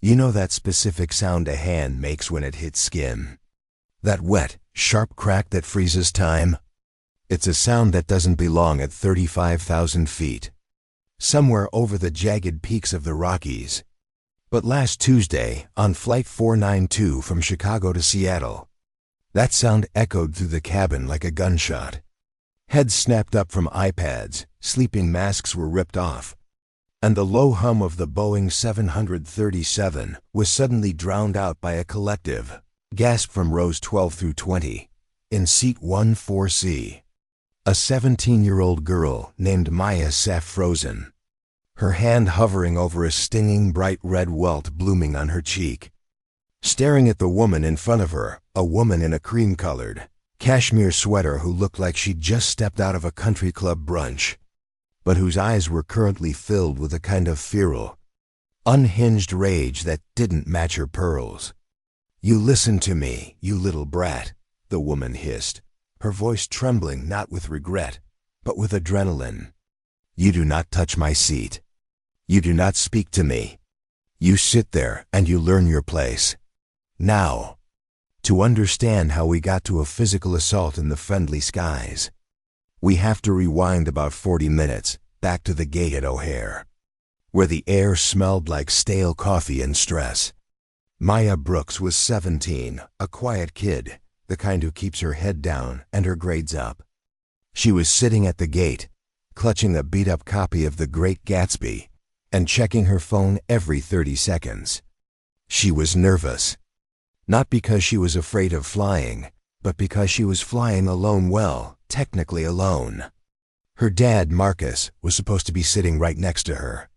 You know that specific sound a hand makes when it hits skin? That wet, sharp crack that freezes time? It's a sound that doesn't belong at 35,000 feet, somewhere over the jagged peaks of the Rockies. But last Tuesday, on Flight 492 from Chicago to Seattle, that sound echoed through the cabin like a gunshot. Heads snapped up from iPads, sleeping masks were ripped off, and the low hum of the Boeing 737 was suddenly drowned out by a collective gasp from rows 12 through 20, in seat 14C. A 17-year-old girl named Maya sat frozen, her hand hovering over a stinging bright red welt blooming on her cheek, staring at the woman in front of her, a woman in a cream-colored cashmere sweater who looked like she'd just stepped out of a country club brunch, but whose eyes were currently filled with a kind of feral, unhinged rage that didn't match her pearls. "You listen to me, you little brat," the woman hissed, her voice trembling not with regret, but with adrenaline. "You do not touch my seat. You do not speak to me. You sit there and you learn your place. Now." To understand how we got to a physical assault in the friendly skies, we have to rewind about 40 minutes back to the gate at O'Hare, where the air smelled like stale coffee and stress. Maya Brooks was 17, a quiet kid, the kind who keeps her head down and her grades up. She was sitting at the gate, clutching a beat-up copy of The Great Gatsby and checking her phone every 30 seconds. She was nervous, not because she was afraid of flying, but because she was flying alone, well, technically alone. Her dad, Marcus, was supposed to be sitting right next to her,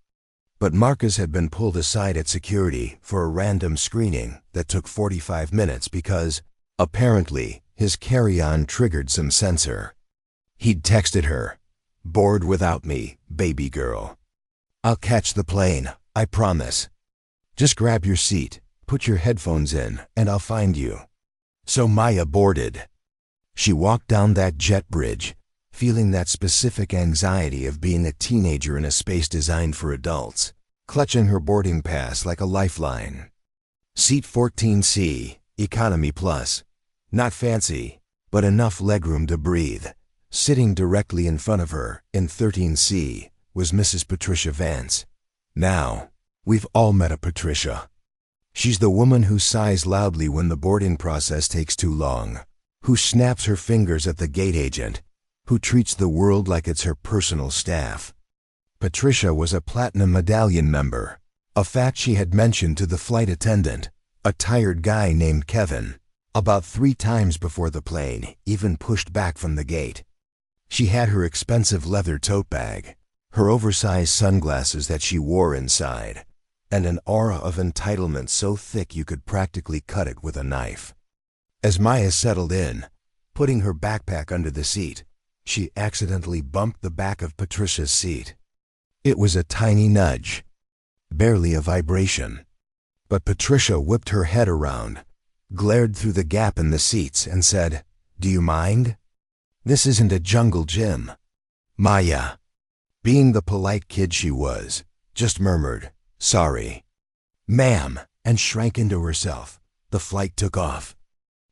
but Marcus had been pulled aside at security for a random screening that took 45 minutes because, apparently, his carry-on triggered some sensor. He'd texted her, "Bored without me, baby girl. I'll catch the plane, I promise. Just grab your seat, put your headphones in, and I'll find you." So Maya boarded. She walked down that jet bridge, feeling that specific anxiety of being a teenager in a space designed for adults, clutching her boarding pass like a lifeline. Seat 14C, Economy Plus. Not fancy, but enough legroom to breathe. Sitting directly in front of her, in 13C, was Mrs. Patricia Vance. Now, we've all met a Patricia. She's the woman who sighs loudly when the boarding process takes too long, who snaps her fingers at the gate agent, who treats the world like it's her personal staff. Patricia was a Platinum Medallion member, a fact she had mentioned to the flight attendant, a tired guy named Kevin, about 3 times before the plane even pushed back from the gate. She had her expensive leather tote bag, her oversized sunglasses that she wore inside, and an aura of entitlement so thick you could practically cut it with a knife. As Maya settled in, putting her backpack under the seat, she accidentally bumped the back of Patricia's seat. It was a tiny nudge, barely a vibration. But Patricia whipped her head around, glared through the gap in the seats, and said, "Do you mind? This isn't a jungle gym." Maya, being the polite kid she was, just murmured, "Sorry, ma'am," and shrank into herself. The flight took off.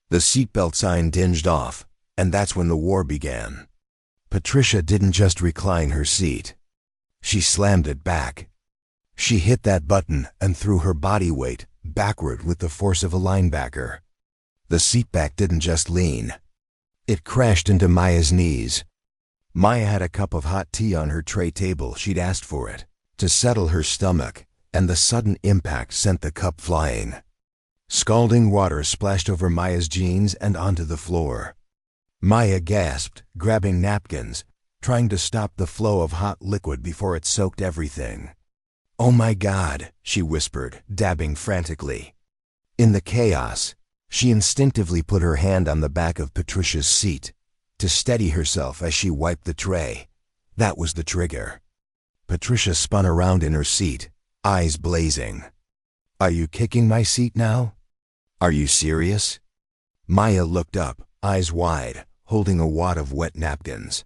The seatbelt sign dinged off, and that's when the war began. Patricia didn't just recline her seat. She slammed it back. She hit that button and threw her body weight backward with the force of a linebacker. The seatback didn't just lean. It crashed into Maya's knees. Maya had a cup of hot tea on her tray table. She'd asked for it to settle her stomach, and the sudden impact sent the cup flying. Scalding water splashed over Maya's jeans and onto the floor. Maya gasped, grabbing napkins, trying to stop the flow of hot liquid before it soaked everything. "Oh my God," she whispered, dabbing frantically. In the chaos, she instinctively put her hand on the back of Patricia's seat to steady herself as she wiped the tray. That was the trigger. Patricia spun around in her seat, eyes blazing. "Are you kicking my seat now? Are you serious?" Maya looked up, eyes wide, holding a wad of wet napkins.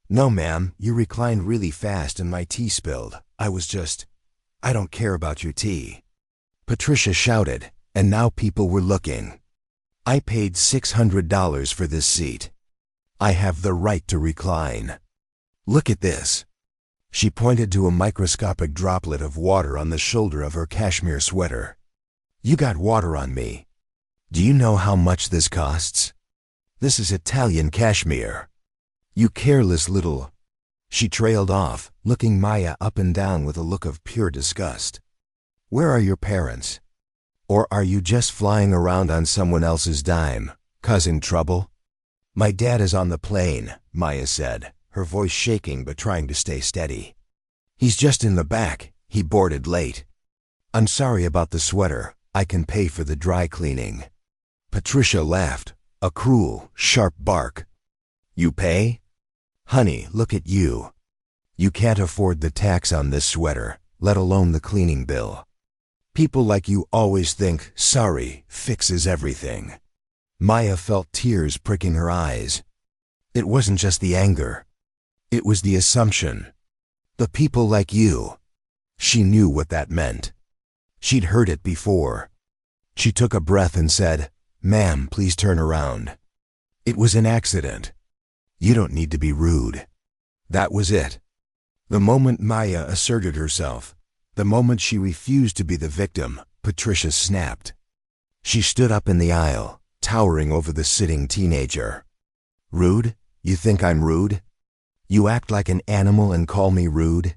"No, ma'am, you reclined really fast and my tea spilled. I don't care about your tea." Patricia shouted, and now people were looking. I paid $600 for this seat. I have the right to recline. Look at this. She pointed to a microscopic droplet of water on the shoulder of her cashmere sweater. You got water on me. Do you know how much this costs? This is Italian cashmere. You careless little... She trailed off, looking Maya up and down with a look of pure disgust. Where are your parents? Or are you just flying around on someone else's dime, causing trouble? My dad is on the plane, Maya said, her voice shaking but trying to stay steady. He's just in the back. He boarded late. I'm sorry about the sweater. I can pay for the dry cleaning. Patricia laughed, a cruel, sharp bark. You pay? Honey, look at you. You can't afford the tax on this sweater, let alone the cleaning bill. People like you always think sorry fixes everything. Maya felt tears pricking her eyes. It wasn't just the anger. It was the assumption. The people like you. She knew what that meant. She'd heard it before. She took a breath and said, Ma'am, please turn around. It was an accident. You don't need to be rude. That was it. The moment Maya asserted herself, the moment she refused to be the victim, Patricia snapped. She stood up in the aisle, towering over the sitting teenager. Rude? You think I'm rude? You act like an animal and call me rude?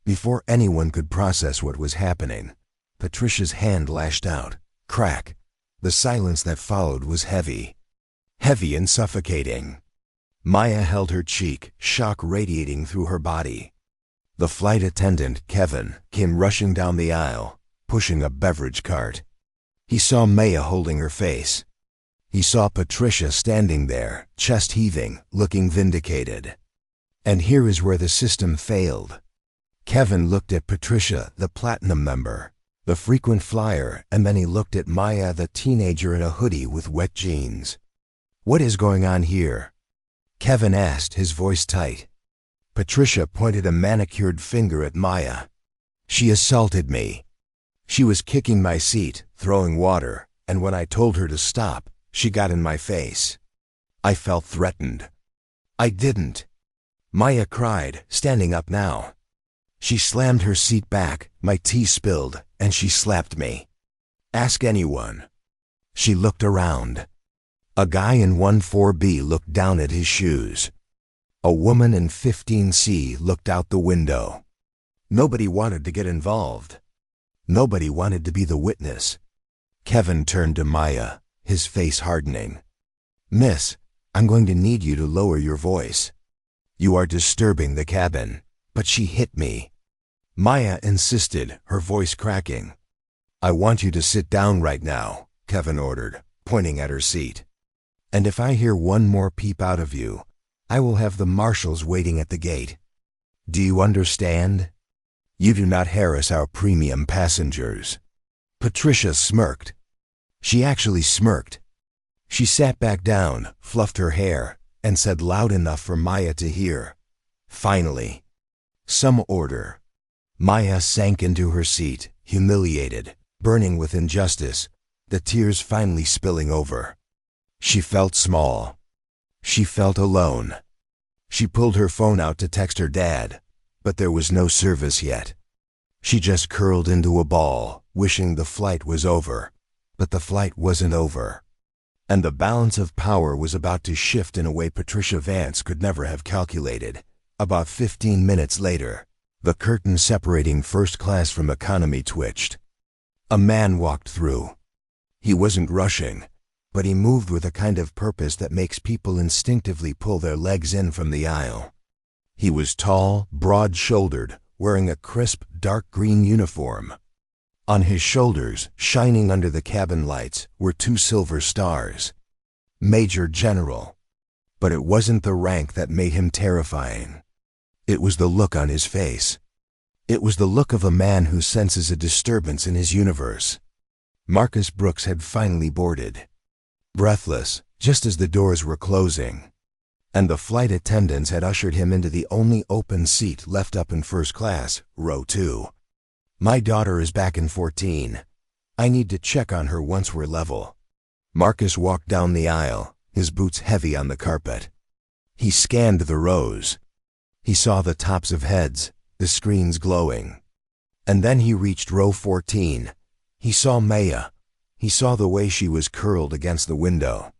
Before anyone could process what was happening, Patricia's hand lashed out. Crack. The silence that followed was heavy. Heavy and suffocating. Maya held her cheek, shock radiating through her body. The flight attendant, Kevin, came rushing down the aisle, pushing a beverage cart. He saw Maya holding her face. He saw Patricia standing there, chest heaving, looking vindicated. And here is where the system failed. Kevin looked at Patricia, the platinum member, the frequent flyer, and then he looked at Maya, the teenager in a hoodie with wet jeans. What is going on here? Kevin asked, his voice tight. Patricia pointed a manicured finger at Maya. She assaulted me. She was kicking my seat, throwing water, and when I told her to stop, she got in my face. I felt threatened. I didn't. Maya cried, standing up now. She slammed her seat back, my tea spilled, and she slapped me. Ask anyone. She looked around. A guy in 14B looked down at his shoes. A woman in 15C looked out the window. Nobody wanted to get involved. Nobody wanted to be the witness. Kevin turned to Maya, his face hardening. Miss, I'm going to need you to lower your voice. You are disturbing the cabin. But she hit me. Maya insisted, her voice cracking. I want you to sit down right now, Kevin ordered, pointing at her seat. And if I hear one more peep out of you, I will have the marshals waiting at the gate. Do you understand? You do not harass our premium passengers. Patricia smirked. She actually smirked. She sat back down, fluffed her hair, and said loud enough for Maya to hear. Finally. Some order. Maya sank into her seat, humiliated, burning with injustice, the tears finally spilling over. She felt small. She felt alone. She pulled her phone out to text her dad, but there was no service yet. She just curled into a ball, wishing the flight was over. But the flight wasn't over. And the balance of power was about to shift in a way Patricia Vance could never have calculated. About 15 minutes later, the curtain separating first class from economy twitched. A man walked through. He wasn't rushing, but he moved with a kind of purpose that makes people instinctively pull their legs in from the aisle. He was tall, broad-shouldered, wearing a crisp, dark green uniform. On his shoulders, shining under the cabin lights, were 2 silver stars. Major General. But it wasn't the rank that made him terrifying. It was the look on his face. It was the look of a man who senses a disturbance in his universe. Marcus Brooks had finally boarded. Breathless, just as the doors were closing. And the flight attendants had ushered him into the only open seat left up in first class, row 2. My daughter is back in 14. I need to check on her once we're level. Marcus walked down the aisle, his boots heavy on the carpet. He scanned the rows. He saw the tops of heads, the screens glowing. And then he reached row 14. He saw Maya. He saw the way she was curled against the window.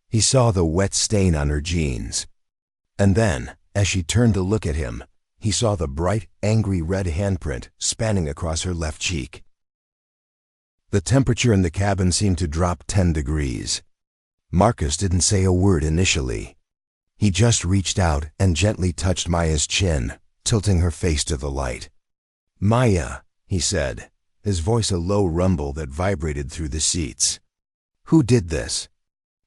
He saw the wet stain on her jeans. And then, as she turned to look at him, he saw the bright, angry red handprint spanning across her left cheek. The temperature in the cabin seemed to drop 10 degrees. Marcus didn't say a word initially. He just reached out and gently touched Maya's chin, tilting her face to the light. "Maya," he said, his voice a low rumble that vibrated through the seats. "Who did this?"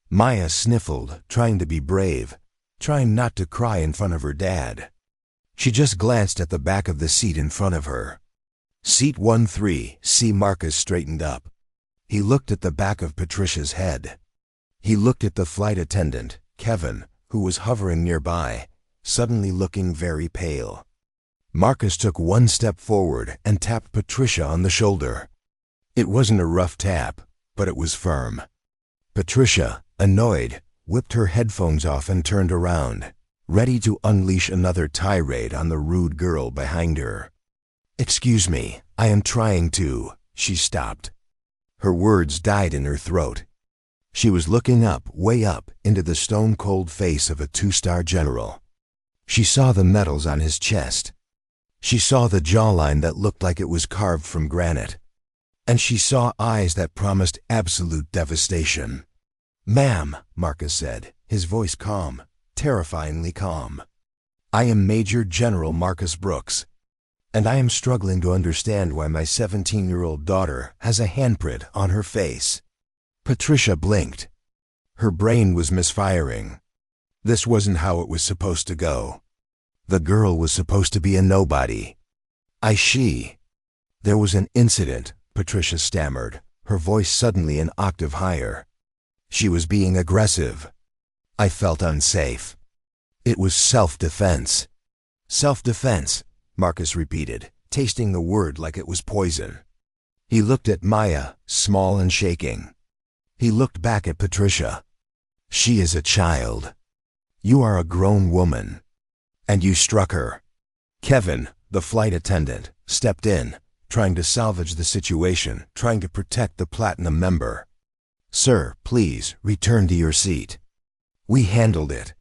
Maya sniffled, trying to be brave, trying not to cry in front of her dad. She just glanced at the back of the seat in front of her. Seat 13C. Marcus straightened up. He looked at the back of Patricia's head. He looked at the flight attendant, Kevin, who was hovering nearby, suddenly looking very pale. Marcus took one step forward and tapped Patricia on the shoulder. It wasn't a rough tap, but it was firm. Patricia, annoyed, whipped her headphones off and turned around, ready to unleash another tirade on the rude girl behind her. "Excuse me, I am trying to," she stopped. Her words died in her throat. She was looking up, way up, into the stone-cold face of a 2-star general. She saw the medals on his chest. She saw the jawline that looked like it was carved from granite. And she saw eyes that promised absolute devastation. "Ma'am," Marcus said, his voice calm, terrifyingly calm. "I am Major General Marcus Brooks, and I am struggling to understand why my 17-year-old daughter has a handprint on her face." Patricia blinked. Her brain was misfiring. This wasn't how it was supposed to go. The girl was supposed to be a nobody. There was an incident, Patricia stammered, her voice suddenly an octave higher. She was being aggressive. I felt unsafe. It was self-defense. "Self-defense," Marcus repeated, tasting the word like it was poison. He looked at Maya, small and shaking. He looked back at Patricia. "She is a child. You are a grown woman. And you struck her." Kevin, the flight attendant, stepped in, trying to salvage the situation, trying to protect the Platinum member. "Sir, please, return to your seat. We handled it."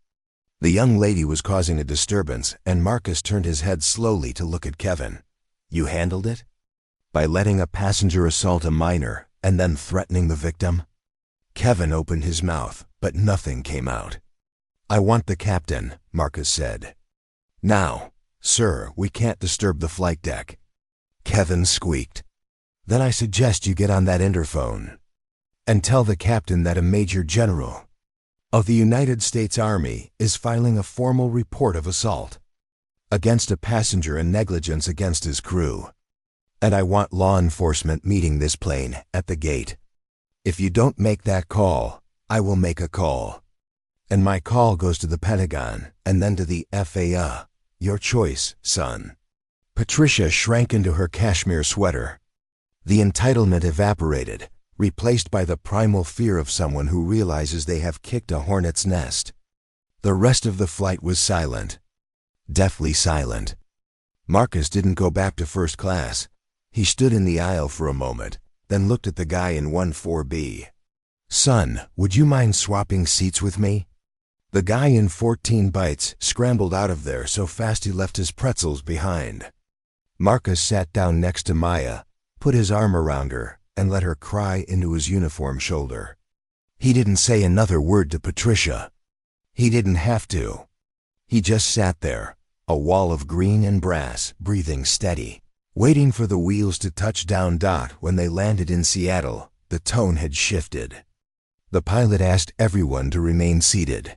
The young lady was causing a disturbance, and Marcus turned his head slowly to look at Kevin. "You handled it? By letting a passenger assault a minor, and then threatening the victim?" Kevin opened his mouth, but nothing came out. "I want the captain," Marcus said. "Now, sir, we can't disturb the flight deck." Kevin squeaked. "Then I suggest you get on that interphone and tell the captain that a Major General of the United States Army is filing a formal report of assault against a passenger and negligence against his crew. And I want law enforcement meeting this plane at the gate. If you don't make that call, I will make a call. And my call goes to the Pentagon and then to the FAA. Your choice, son." Patricia shrank into her cashmere sweater. The entitlement evaporated, replaced by the primal fear of someone who realizes they have kicked a hornet's nest. The rest of the flight was silent. Deathly silent. Marcus didn't go back to first class. He stood in the aisle for a moment, then looked at the guy in 14B. "Son, would you mind swapping seats with me?" The guy in 14 bites scrambled out of there so fast he left his pretzels behind. Marcus sat down next to Maya, put his arm around her, and let her cry into his uniform shoulder. He didn't say another word to Patricia. He didn't have to. He just sat there, a wall of green and brass, breathing steady, waiting for the wheels to touch down. When they landed in Seattle, the tone had shifted. The pilot asked everyone to remain seated.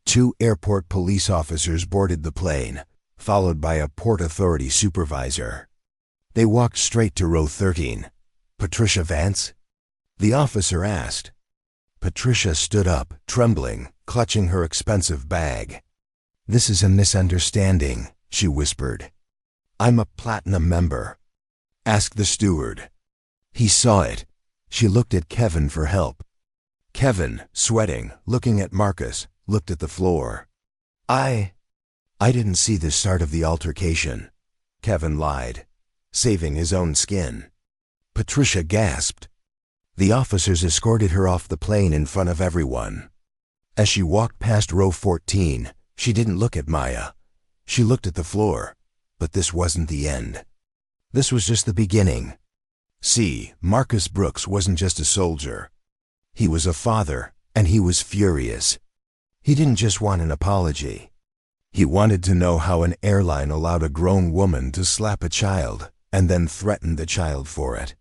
2 airport police officers boarded the plane, followed by a Port Authority supervisor. They walked straight to row 13. "Patricia Vance?" the officer asked. Patricia stood up, trembling, clutching her expensive bag. "This is a misunderstanding," she whispered. "I'm a Platinum member. Ask the steward." He saw it. She looked at Kevin for help. Kevin, sweating, looking at Marcus, looked at the floor. I didn't see the start of the altercation, Kevin lied, saving his own skin. Patricia gasped. The officers escorted her off the plane in front of everyone. As she walked past row 14, she didn't look at Maya. She looked at the floor. But this wasn't the end. This was just the beginning. See, Marcus Brooks wasn't just a soldier. He was a father, and he was furious. He didn't just want an apology. He wanted to know how an airline allowed a grown woman to slap a child and then threaten the child for it.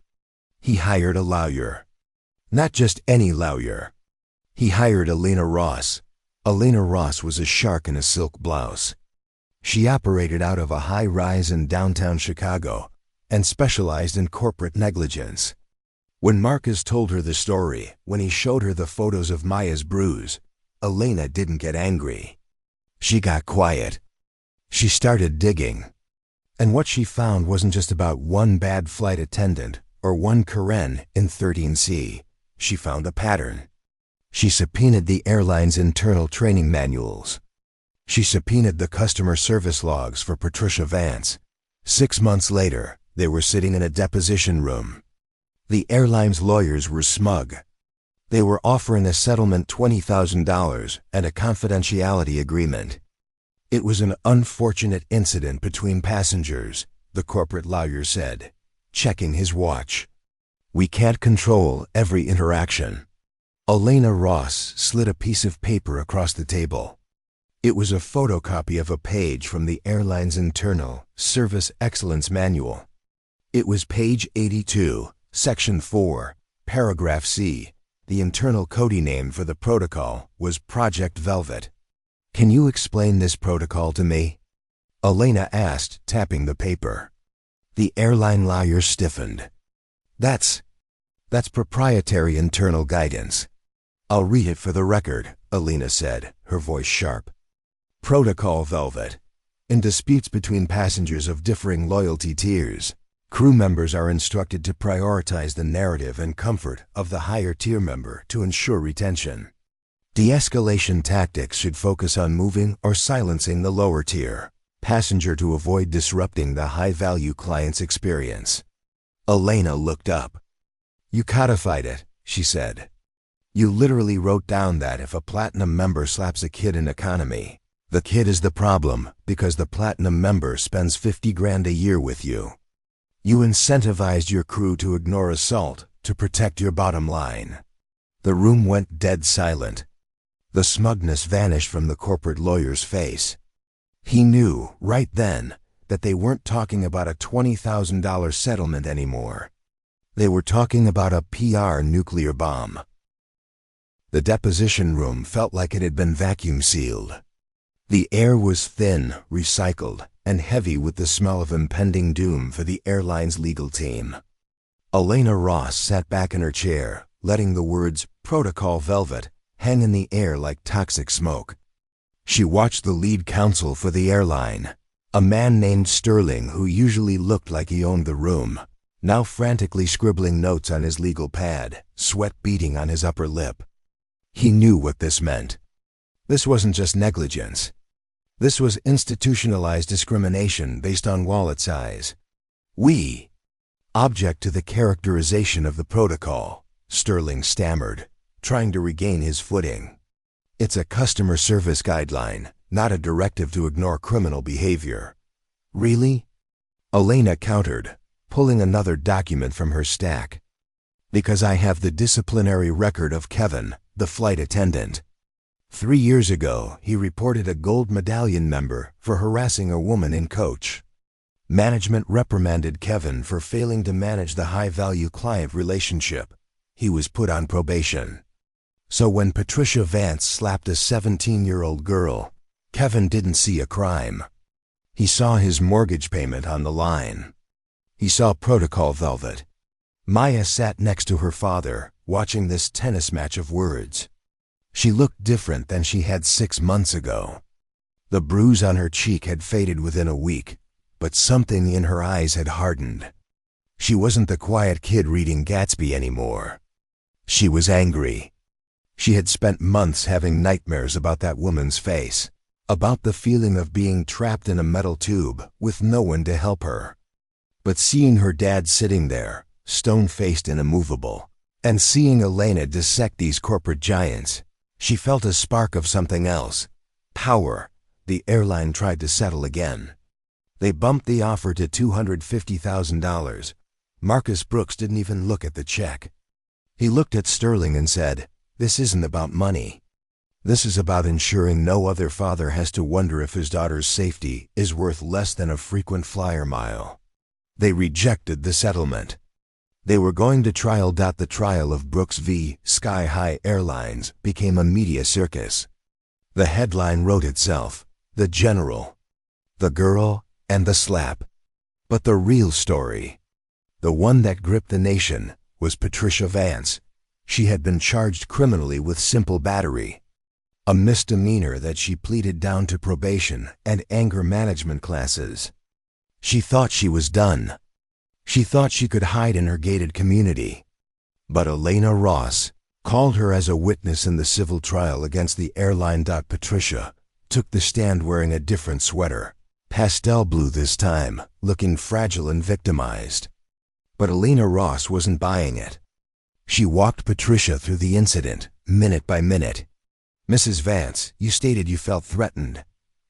He hired a lawyer. Not just any lawyer. He hired Elena Ross. Elena Ross was a shark in a silk blouse. She operated out of a high-rise in downtown Chicago and specialized in corporate negligence. When Marcus told her the story, when he showed her the photos of Maya's bruise, Elena didn't get angry. She got quiet. She started digging. And what she found wasn't just about one bad flight attendant or one Karen in 13C. She found a pattern. She subpoenaed the airline's internal training manuals. She subpoenaed the customer service logs for Patricia Vance. 6 months later, they were sitting in a deposition room. The airline's lawyers were smug. They were offering a settlement $20,000 and a confidentiality agreement. It was an unfortunate incident between passengers, the corporate lawyer said, checking his watch. We can't control every interaction. Elena Ross slid a piece of paper across the table. It was a photocopy of a page from the airline's internal Service Excellence Manual. It was page 82, section 4, paragraph C. The internal coding name for the protocol was Project Velvet. Can you explain this protocol to me? Elena asked, tapping the paper. The airline lawyer stiffened. That's proprietary internal guidance. I'll read it for the record, Elena said, her voice sharp. Protocol Velvet. In disputes between passengers of differing loyalty tiers, crew members are instructed to prioritize the narrative and comfort of the higher tier member to ensure retention. De-escalation tactics should focus on moving or silencing the lower tier passenger to avoid disrupting the high-value client's experience. Elena looked up. You codified it, she said. You literally wrote down that if a platinum member slaps a kid in economy, the kid is the problem because the platinum member spends $50,000 a year with you. You incentivized your crew to ignore assault to protect your bottom line. The room went dead silent. The smugness vanished from the corporate lawyer's face. He knew, right then, that they weren't talking about a $20,000 settlement anymore. They were talking about a PR nuclear bomb. The deposition room felt like it had been vacuum sealed. The air was thin, recycled, and heavy with the smell of impending doom for the airline's legal team. Elena Ross sat back in her chair, letting the words Protocol Velvet hang in the air like toxic smoke. She watched the lead counsel for the airline, a man named Sterling who usually looked like he owned the room, now frantically scribbling notes on his legal pad, sweat beading on his upper lip. He knew what this meant. This wasn't just negligence. This was institutionalized discrimination based on wallet size. We object to the characterization of the protocol, Sterling stammered, trying to regain his footing. It's a customer service guideline, not a directive to ignore criminal behavior. Really? Elena countered, pulling another document from her stack. Because I have the disciplinary record of Kevin, the flight attendant. 3 years ago, he reported a gold medallion member for harassing a woman in coach. Management reprimanded Kevin for failing to manage the high-value client relationship. He was put on probation. So when Patricia Vance slapped a 17-year-old girl, Kevin didn't see a crime. He saw his mortgage payment on the line. He saw Protocol Velvet. Maya sat next to her father, watching this tennis match of words. She looked different than she had 6 months ago. The bruise on her cheek had faded within a week, but something in her eyes had hardened. She wasn't the quiet kid reading Gatsby anymore. She was angry. She had spent months having nightmares about that woman's face, about the feeling of being trapped in a metal tube with no one to help her. But seeing her dad sitting there, stone-faced and immovable, and seeing Elena dissect these corporate giants, she felt a spark of something else. Power. The airline tried to settle again. They bumped the offer to $250,000. Marcus Brooks didn't even look at the check. He looked at Sterling and said, "This isn't about money. This is about ensuring no other father has to wonder if his daughter's safety is worth less than a frequent flyer mile." They rejected the settlement. They were going to trial. The trial of Brooks v. Sky High Airlines became a media circus. The headline wrote itself: "The General, the Girl, and the Slap." But the real story, the one that gripped the nation, was Patricia Vance. She had been charged criminally with simple battery, a misdemeanor that she pleaded down to probation and anger management classes. She thought she was done. She thought she could hide in her gated community. But Elena Ross called her as a witness in the civil trial against the airline. Patricia took the stand wearing a different sweater, pastel blue this time, looking fragile and victimized. But Elena Ross wasn't buying it. She walked Patricia through the incident, minute by minute. "Mrs. Vance, you stated you felt threatened,"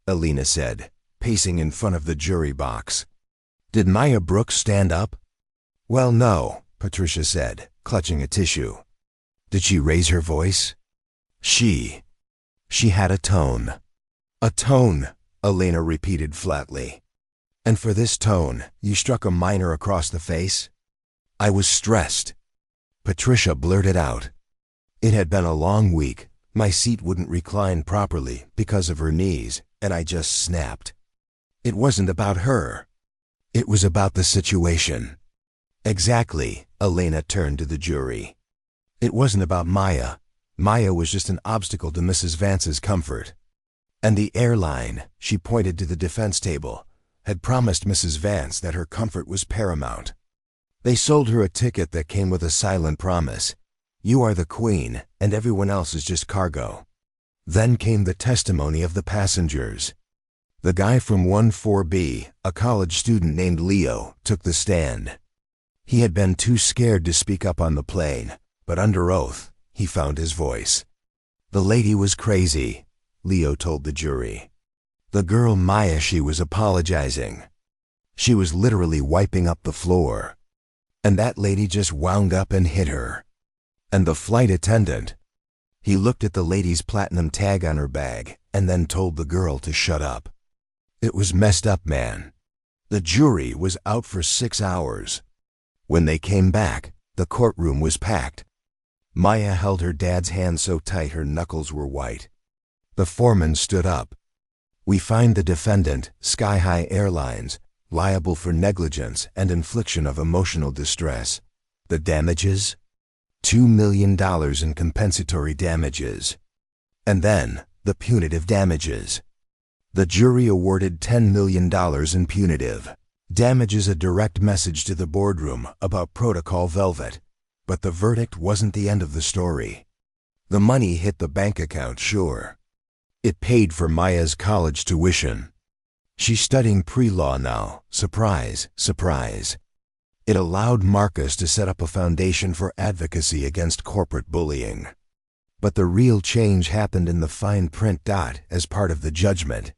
Elena said, pacing in front of the jury box. "Did Maya Brooks stand up?" "Well, no," Patricia said, clutching a tissue. "Did she raise her voice?" She had a tone." "A tone," Elena repeated flatly. "And for this tone, you struck a minor across the face?" "I was stressed," Patricia blurted out. "It had been a long week. My seat wouldn't recline properly because of her knees, and I just snapped. It wasn't about her. It was about the situation." "Exactly," Elena turned to the jury. "It wasn't about Maya. Maya was just an obstacle to Mrs. Vance's comfort. And the airline," she pointed to the defense table, "had promised Mrs. Vance that her comfort was paramount. They sold her a ticket that came with a silent promise: you are the queen, and everyone else is just cargo." Then came the testimony of the passengers. The guy from 14B, a college student named Leo, took the stand. He had been too scared to speak up on the plane, but under oath, he found his voice. "The lady was crazy," Leo told the jury. "The girl Maya, she was apologizing. She was literally wiping up the floor. And that lady just wound up and hit her. And the flight attendant," he looked at the lady's platinum tag on her bag and then told the girl to shut up. "It was messed up, man." The jury was out for 6 hours. When they came back, the courtroom was packed. Maya held her dad's hand so tight her knuckles were white. The foreman stood up. "We find the defendant, Sky High Airlines, liable for negligence and infliction of emotional distress. The damages? $2 million in compensatory damages. And then, the punitive damages." The jury awarded $10 million in punitive damages, a direct message to the boardroom about Protocol Velvet. But the verdict wasn't the end of the story. The money hit the bank account, sure. It paid for Maya's college tuition. She's studying pre-law now. Surprise, surprise. It allowed Marcus to set up a foundation for advocacy against corporate bullying. But the real change happened in the fine print. As part of the judgment,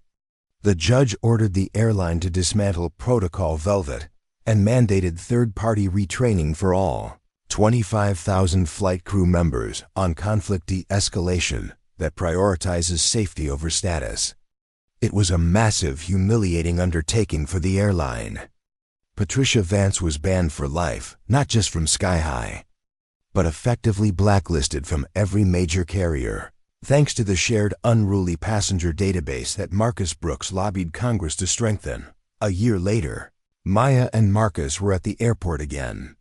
the judge ordered the airline to dismantle Protocol Velvet and mandated third-party retraining for all 25,000 flight crew members on conflict de-escalation that prioritizes safety over status. It was a massive, humiliating undertaking for the airline. Patricia Vance was banned for life, not just from Sky High, but effectively blacklisted from every major carrier, thanks to the shared unruly passenger database that Marcus Brooks lobbied Congress to strengthen. A year later, Maya and Marcus were at the airport again.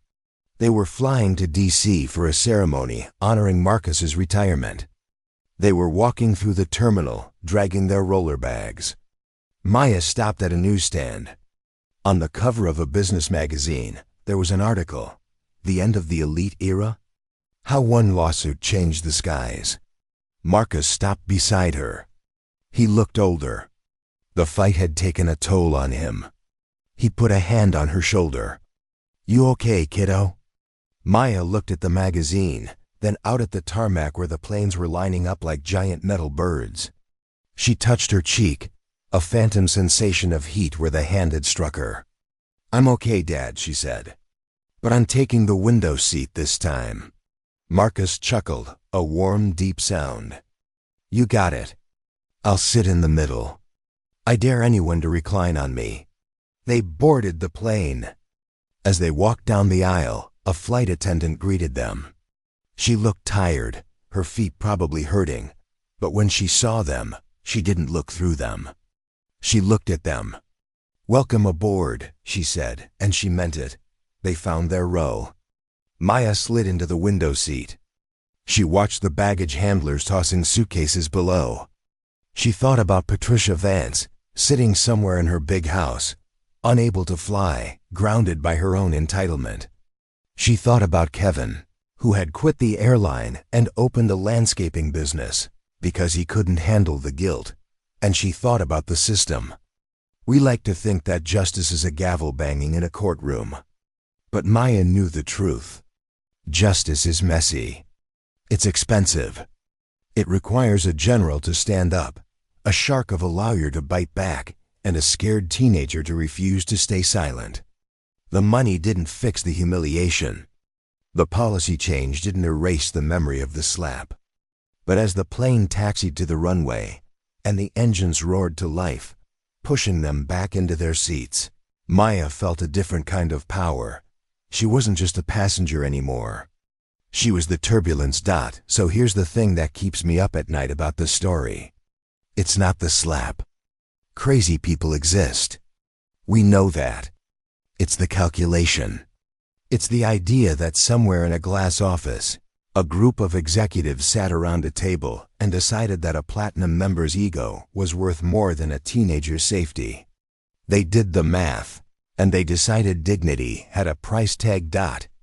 They were flying to D.C. for a ceremony honoring Marcus's retirement. They were walking through the terminal, dragging their roller bags. Maya stopped at a newsstand. On the cover of a business magazine, there was an article, "The End of the Elite Era?" How one lawsuit changed the skies. Marcus stopped beside her. He looked older. The fight had taken a toll on him. He put a hand on her shoulder. "You okay, kiddo?" Maya looked at the magazine, then out at the tarmac where the planes were lining up like giant metal birds. She touched her cheek, a phantom sensation of heat where the hand had struck her. "I'm okay, Dad," she said. "But I'm taking the window seat this time." Marcus chuckled, a warm, deep sound. "You got it. I'll sit in the middle. I dare anyone to recline on me." They boarded the plane. As they walked down the aisle, a flight attendant greeted them. She looked tired, her feet probably hurting, but when she saw them, she didn't look through them. She looked at them. "Welcome aboard," she said, and she meant it. They found their row. Maya slid into the window seat. She watched the baggage handlers tossing suitcases below. She thought about Patricia Vance, sitting somewhere in her big house, unable to fly, grounded by her own entitlement. She thought about Kevin, who had quit the airline and opened a landscaping business because he couldn't handle the guilt, and she thought about the system. We like to think that justice is a gavel banging in a courtroom. But Maya knew the truth. Justice is messy. It's expensive. It requires a general to stand up, a shark of a lawyer to bite back, and a scared teenager to refuse to stay silent. The money didn't fix the humiliation. The policy change didn't erase the memory of the slap. But as the plane taxied to the runway, and the engines roared to life, pushing them back into their seats, Maya felt a different kind of power. She wasn't just a passenger anymore. She was the turbulence. So here's the thing that keeps me up at night about the story. It's not the slap. Crazy people exist. We know that. It's the calculation. It's the idea that somewhere in a glass office, a group of executives sat around a table and decided that a platinum member's ego was worth more than a teenager's safety. They did the math, and they decided dignity had a price tag.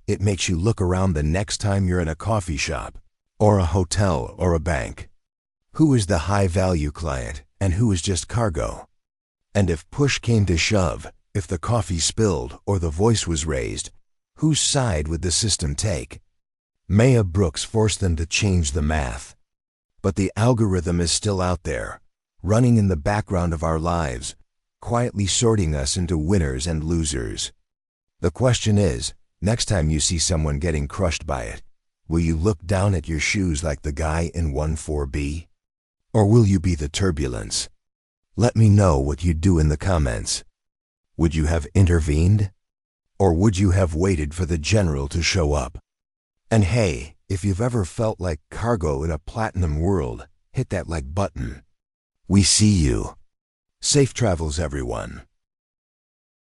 It makes you look around the next time you're in a coffee shop, or a hotel, or a bank. Who is the high-value client, and who is just cargo? And if push came to shove, if the coffee spilled or the voice was raised, whose side would the system take? Maya Brooks forced them to change the math. But the algorithm is still out there, running in the background of our lives, quietly sorting us into winners and losers. The question is, next time you see someone getting crushed by it, will you look down at your shoes like the guy in 14B? Or will you be the turbulence? Let me know what you'd do in the comments. Would you have intervened? Or would you have waited for the general to show up? And hey, if you've ever felt like cargo in a platinum world, hit that like button. We see you. Safe travels, everyone.